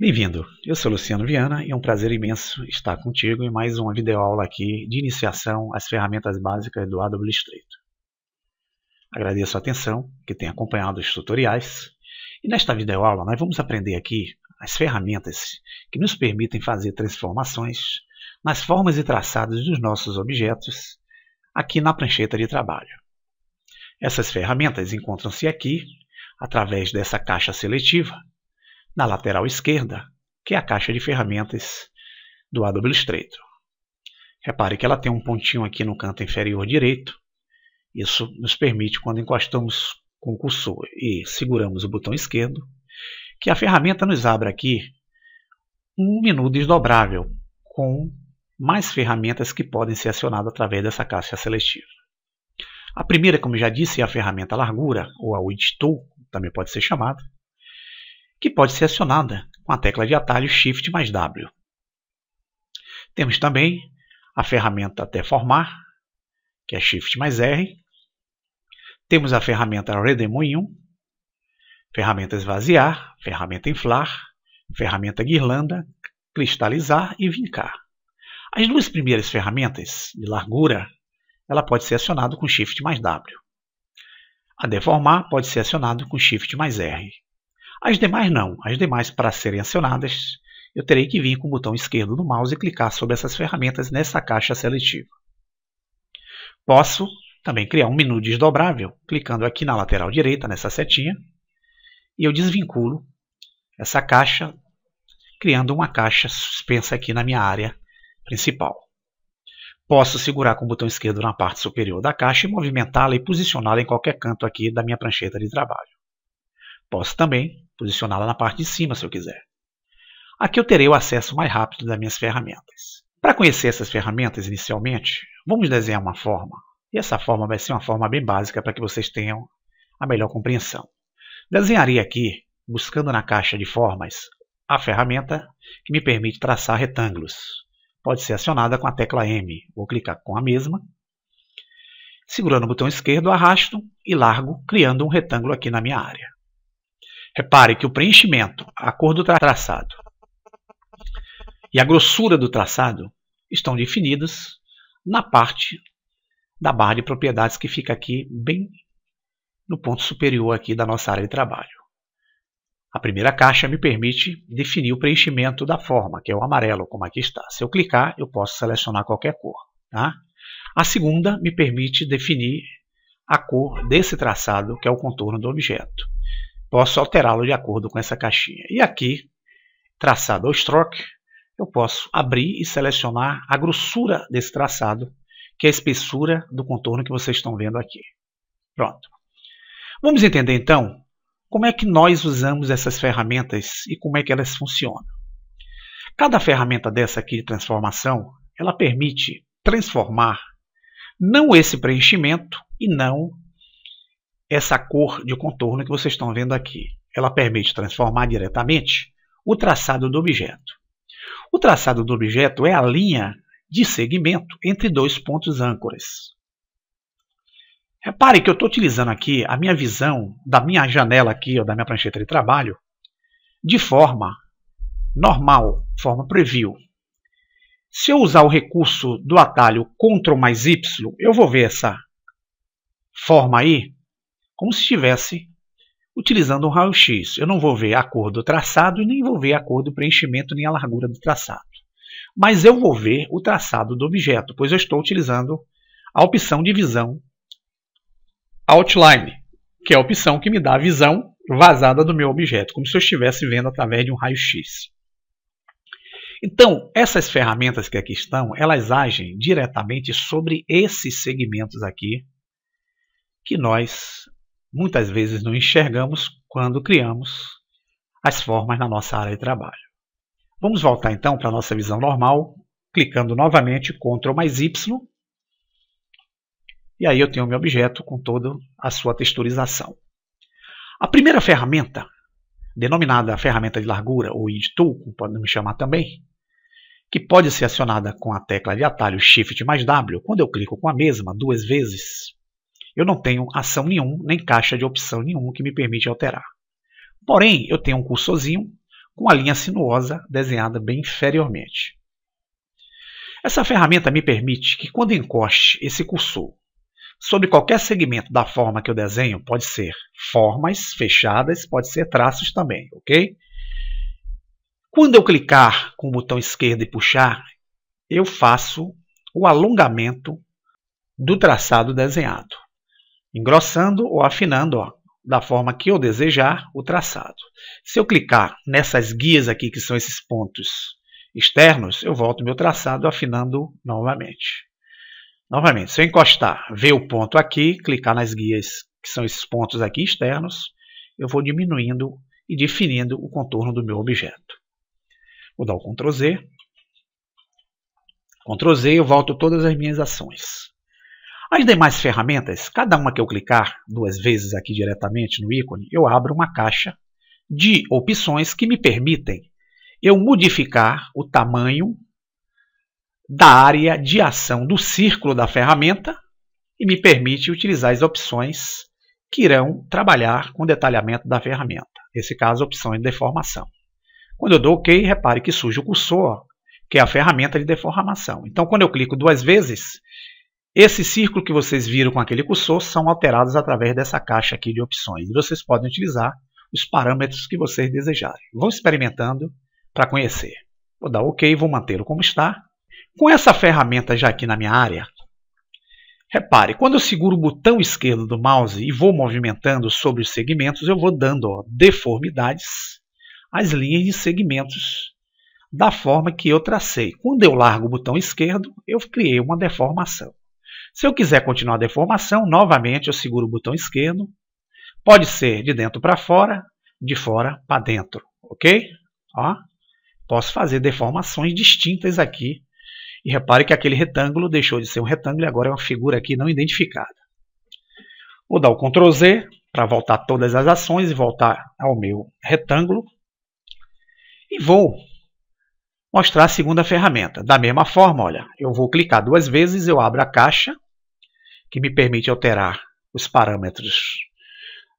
Bem-vindo, eu sou Luciano Viana e é um prazer imenso estar contigo em mais uma videoaula aqui de iniciação às ferramentas básicas do Adobe Illustrator. Agradeço a atenção que tem acompanhado os tutoriais e nesta videoaula nós vamos aprender aqui as ferramentas que nos permitem fazer transformações nas formas e traçados dos nossos objetos aqui na prancheta de trabalho. Essas ferramentas encontram-se aqui através dessa caixa seletiva na lateral esquerda, que é a caixa de ferramentas do Adobe Illustrator. Repare que ela tem um pontinho aqui no canto inferior direito. Isso nos permite, quando encostamos com o cursor e seguramos o botão esquerdo, que a ferramenta nos abra aqui um menu desdobrável com mais ferramentas que podem ser acionadas através dessa caixa seletiva. A primeira, como já disse, é a ferramenta largura, ou a Width Tool, também pode ser chamada, que pode ser acionada com a tecla de atalho Shift mais W. Temos também a ferramenta Deformar, que é Shift mais R. Temos a ferramenta Redemoinho, ferramenta Esvaziar, ferramenta Inflar, ferramenta Guirlanda, Cristalizar e Vincar. As duas primeiras ferramentas de largura, ela pode ser acionada com Shift mais W. A Deformar pode ser acionada com Shift mais R. As demais não. As demais, para serem acionadas, eu terei que vir com o botão esquerdo do mouse e clicar sobre essas ferramentas nessa caixa seletiva. Posso também criar um menu desdobrável, clicando aqui na lateral direita, nessa setinha, e eu desvinculo essa caixa, criando uma caixa suspensa aqui na minha área principal. Posso segurar com o botão esquerdo na parte superior da caixa e movimentá-la e posicioná-la em qualquer canto aqui da minha prancheta de trabalho. Posso também posicioná-la na parte de cima, se eu quiser. Aqui eu terei o acesso mais rápido das minhas ferramentas. Para conhecer essas ferramentas inicialmente, vamos desenhar uma forma. E essa forma vai ser uma forma bem básica para que vocês tenham a melhor compreensão. Desenharei aqui, buscando na caixa de formas, a ferramenta que me permite traçar retângulos. Pode ser acionada com a tecla M. Vou clicar com a mesma. Segurando o botão esquerdo, arrasto e largo, criando um retângulo aqui na minha área. Repare que o preenchimento, a cor do traçado e a grossura do traçado estão definidos na parte da barra de propriedades que fica aqui bem no ponto superior aqui da nossa área de trabalho. A primeira caixa me permite definir o preenchimento da forma, que é o amarelo, como aqui está. Se eu clicar, eu posso selecionar qualquer cor. Tá? A segunda me permite definir a cor desse traçado, que é o contorno do objeto. Posso alterá-lo de acordo com essa caixinha. E aqui, traçado ou stroke, eu posso abrir e selecionar a grossura desse traçado, que é a espessura do contorno que vocês estão vendo aqui. Pronto. Vamos entender então como é que nós usamos essas ferramentas e como é que elas funcionam. Cada ferramenta dessa aqui de transformação, ela permite transformar não esse preenchimento e não essa cor de contorno que vocês estão vendo aqui. Ela permite transformar diretamente o traçado do objeto. O traçado do objeto é a linha de segmento entre dois pontos âncoras. Repare que eu estou utilizando aqui a minha visão da minha janela aqui, ou da minha prancheta de trabalho, de forma normal, forma preview. Se eu usar o recurso do atalho Ctrl mais Y, eu vou ver essa forma aí como se estivesse utilizando um raio-x. Eu não vou ver a cor do traçado e nem vou ver a cor do preenchimento nem a largura do traçado. Mas eu vou ver o traçado do objeto, pois eu estou utilizando a opção de visão Outline, que é a opção que me dá a visão vazada do meu objeto, como se eu estivesse vendo através de um raio-x. Então, essas ferramentas que aqui estão, elas agem diretamente sobre esses segmentos aqui, que nós muitas vezes não enxergamos quando criamos as formas na nossa área de trabalho. Vamos voltar então para a nossa visão normal, clicando novamente Ctrl mais Y, e aí eu tenho o meu objeto com toda a sua texturização. A primeira ferramenta, denominada ferramenta de largura, ou Edge Tool, como podemos chamar também, que pode ser acionada com a tecla de atalho Shift mais W, quando eu clico com a mesma duas vezes, eu não tenho ação nenhuma, nem caixa de opção nenhuma que me permite alterar. Porém, eu tenho um cursorzinho com a linha sinuosa desenhada bem inferiormente. Essa ferramenta me permite que quando encoste esse cursor sobre qualquer segmento da forma que eu desenho, pode ser formas fechadas, pode ser traços também, ok? Quando eu clicar com o botão esquerdo e puxar, eu faço o alongamento do traçado desenhado, engrossando ou afinando, da forma que eu desejar o traçado. Se eu clicar nessas guias aqui, que são esses pontos externos, eu volto meu traçado afinando novamente. Novamente, se eu encostar, ver o ponto aqui, clicar nas guias, que são esses pontos aqui externos, eu vou diminuindo e definindo o contorno do meu objeto. Vou dar o Ctrl Z. Ctrl Z, eu volto todas as minhas ações. As demais ferramentas, cada uma que eu clicar 2 vezes aqui diretamente no ícone, eu abro uma caixa de opções que me permitem eu modificar o tamanho da área de ação do círculo da ferramenta e me permite utilizar as opções que irão trabalhar com o detalhamento da ferramenta. Nesse caso, a opção de deformação. Quando eu dou OK, repare que surge o cursor, que é a ferramenta de deformação. Então, quando eu clico 2 vezes, esse círculo que vocês viram com aquele cursor são alterados através dessa caixa aqui de opções. E vocês podem utilizar os parâmetros que vocês desejarem. Vão experimentando para conhecer. Vou dar OK, vou mantê-lo como está. Com essa ferramenta já aqui na minha área, repare, quando eu seguro o botão esquerdo do mouse e vou movimentando sobre os segmentos, eu vou dando deformidades às linhas de segmentos da forma que eu tracei. Quando eu largo o botão esquerdo, eu criei uma deformação. Se eu quiser continuar a deformação, novamente eu seguro o botão esquerdo. Pode ser de dentro para fora, de fora para dentro, ok? Ó, posso fazer deformações distintas aqui. E repare que aquele retângulo deixou de ser um retângulo e agora é uma figura aqui não identificada. Vou dar o Ctrl Z para voltar todas as ações e voltar ao meu retângulo. E vou mostrar a segunda ferramenta. Da mesma forma, olha, eu vou clicar 2 vezes, eu abro a caixa, que me permite alterar os parâmetros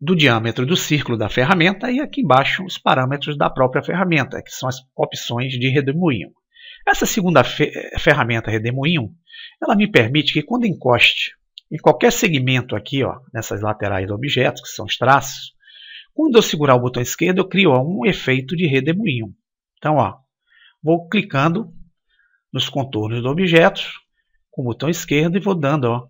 do diâmetro do círculo da ferramenta e aqui embaixo os parâmetros da própria ferramenta, que são as opções de redemoinho. Essa segunda ferramenta redemoinho, ela me permite que quando encoste em qualquer segmento aqui, ó, nessas laterais do objeto, que são os traços, quando eu segurar o botão esquerdo, eu crio um efeito de redemoinho. Então, ó, vou clicando nos contornos do objeto com o botão esquerdo e vou dando, ó,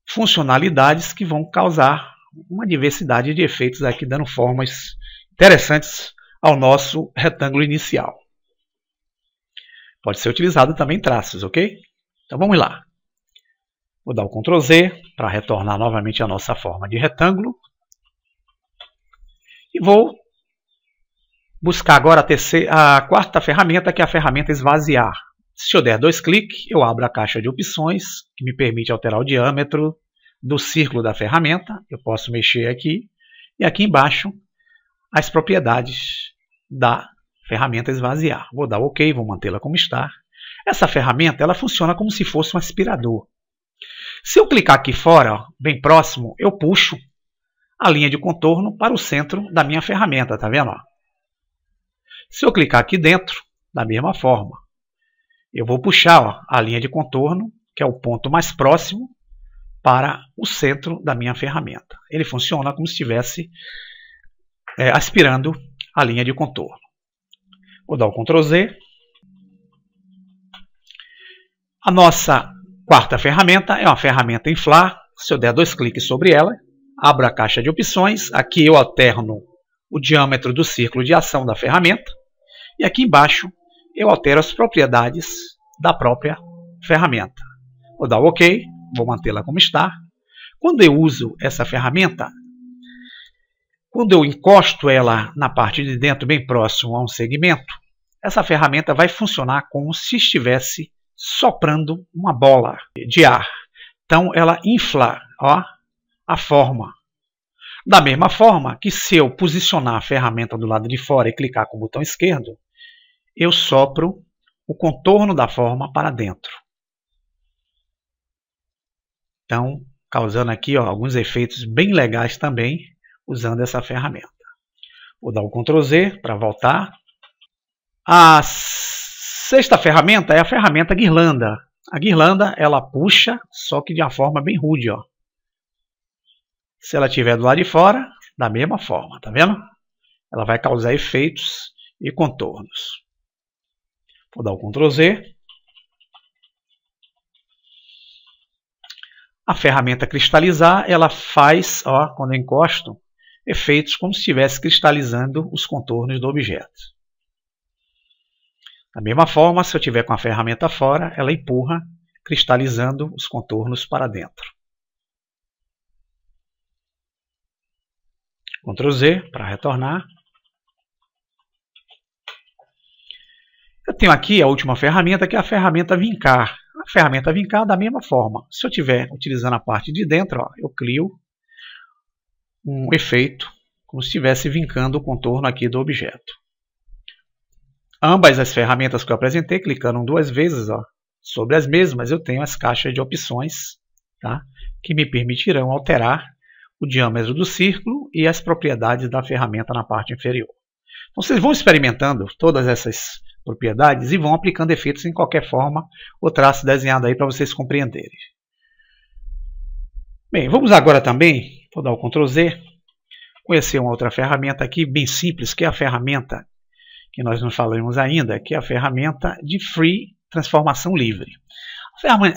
funcionalidades que vão causar uma diversidade de efeitos aqui, dando formas interessantes ao nosso retângulo inicial. Pode ser utilizado também em traços, ok? Então vamos lá. Vou dar o Ctrl Z para retornar novamente a nossa forma de retângulo. E vou buscar agora a quarta ferramenta, que é a ferramenta esvaziar. Se eu der 2 cliques, eu abro a caixa de opções, que me permite alterar o diâmetro do círculo da ferramenta. Eu posso mexer aqui. E aqui embaixo, as propriedades da ferramenta esvaziar. Vou dar OK, vou mantê-la como está. Essa ferramenta ela funciona como se fosse um aspirador. Se eu clicar aqui fora, ó, bem próximo, eu puxo a linha de contorno para o centro da minha ferramenta, tá vendo? Ó? Se eu clicar aqui dentro, da mesma forma, eu vou puxar, ó, a linha de contorno, que é o ponto mais próximo, para o centro da minha ferramenta. Ele funciona como se estivesse aspirando a linha de contorno. Vou dar o Ctrl Z. A nossa quarta ferramenta é uma ferramenta inflar. Se eu der 2 cliques sobre ela, abro a caixa de opções. Aqui eu alterno o diâmetro do círculo de ação da ferramenta. E aqui embaixo eu altero as propriedades da própria ferramenta. Vou dar OK, vou mantê-la como está. Quando eu uso essa ferramenta, quando eu encosto ela na parte de dentro, bem próximo a um segmento, essa ferramenta vai funcionar como se estivesse soprando uma bola de ar. Então, ela infla, ó, a forma. Da mesma forma que se eu posicionar a ferramenta do lado de fora e clicar com o botão esquerdo, eu sopro o contorno da forma para dentro. Então, causando aqui, ó, alguns efeitos bem legais também, usando essa ferramenta. Vou dar o Ctrl Z para voltar. A sexta ferramenta é a ferramenta guirlanda. A guirlanda ela puxa, só que de uma forma bem rude, ó. Se ela estiver do lado de fora, da mesma forma, tá vendo? Ela vai causar efeitos e contornos. Vou dar o Ctrl Z. A ferramenta cristalizar, ela faz, ó, quando eu encosto, efeitos como se estivesse cristalizando os contornos do objeto. Da mesma forma, se eu tiver com a ferramenta fora, ela empurra, cristalizando os contornos para dentro. Ctrl Z para retornar. Eu tenho aqui a última ferramenta, que é a ferramenta vincar. A ferramenta vincar da mesma forma. Se eu estiver utilizando a parte de dentro, ó, eu crio um efeito como se estivesse vincando o contorno aqui do objeto. Ambas as ferramentas que eu apresentei, clicando duas vezes, ó, sobre as mesmas, eu tenho as caixas de opções, tá, que me permitirão alterar o diâmetro do círculo e as propriedades da ferramenta na parte inferior. Então, vocês vão experimentando todas essas propriedades e vão aplicando efeitos em qualquer forma ou traço desenhado aí para vocês compreenderem. Bem, vamos agora também, vou dar o Ctrl Z, conhecer uma outra ferramenta aqui bem simples, que é a ferramenta que nós não falamos ainda, que é a ferramenta de Free Transformação Livre.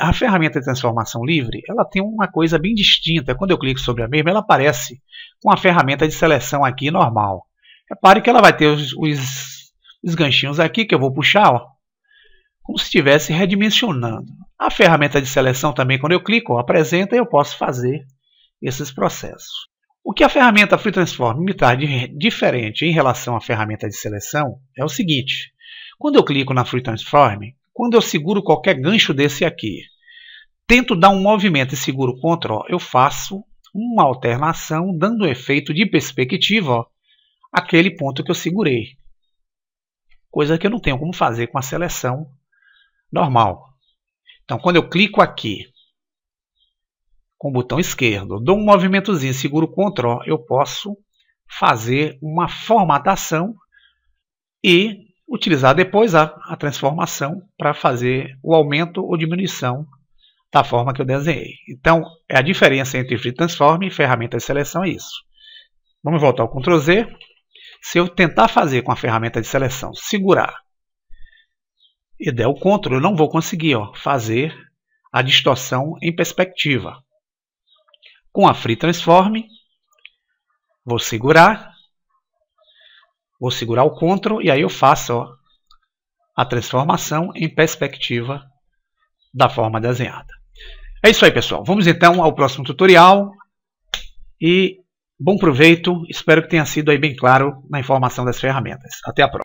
A ferramenta de transformação livre, ela tem uma coisa bem distinta. Quando eu clico sobre a mesma, ela aparece com a ferramenta de seleção aqui normal. Repare que ela vai ter os ganchinhos aqui que eu vou puxar, ó, como se estivesse redimensionando. A ferramenta de seleção também, quando eu clico, ó, apresenta e eu posso fazer esses processos. O que a ferramenta Free Transform me traz de diferente em relação à ferramenta de seleção é o seguinte. Quando eu clico na Free Transform, quando eu seguro qualquer gancho desse aqui, tento dar um movimento e seguro o Ctrl, eu faço uma alternação dando um efeito de perspectiva, ó, àquele ponto que eu segurei. Coisa que eu não tenho como fazer com a seleção normal. Então, quando eu clico aqui com o botão esquerdo, dou um movimentozinho, seguro o Ctrl, eu posso fazer uma formatação e utilizar depois a transformação para fazer o aumento ou diminuição da forma que eu desenhei. Então, a diferença entre Free Transform e ferramenta de seleção é isso. Vamos voltar ao Ctrl Z. Se eu tentar fazer com a ferramenta de seleção, segurar e der o Ctrl, eu não vou conseguir, ó, fazer a distorção em perspectiva. Com a Free Transform, vou segurar o Ctrl e aí eu faço, ó, a transformação em perspectiva da forma desenhada. É isso aí, pessoal. Vamos então ao próximo tutorial e bom proveito. Espero que tenha sido aí bem claro na informação das ferramentas. Até a próxima.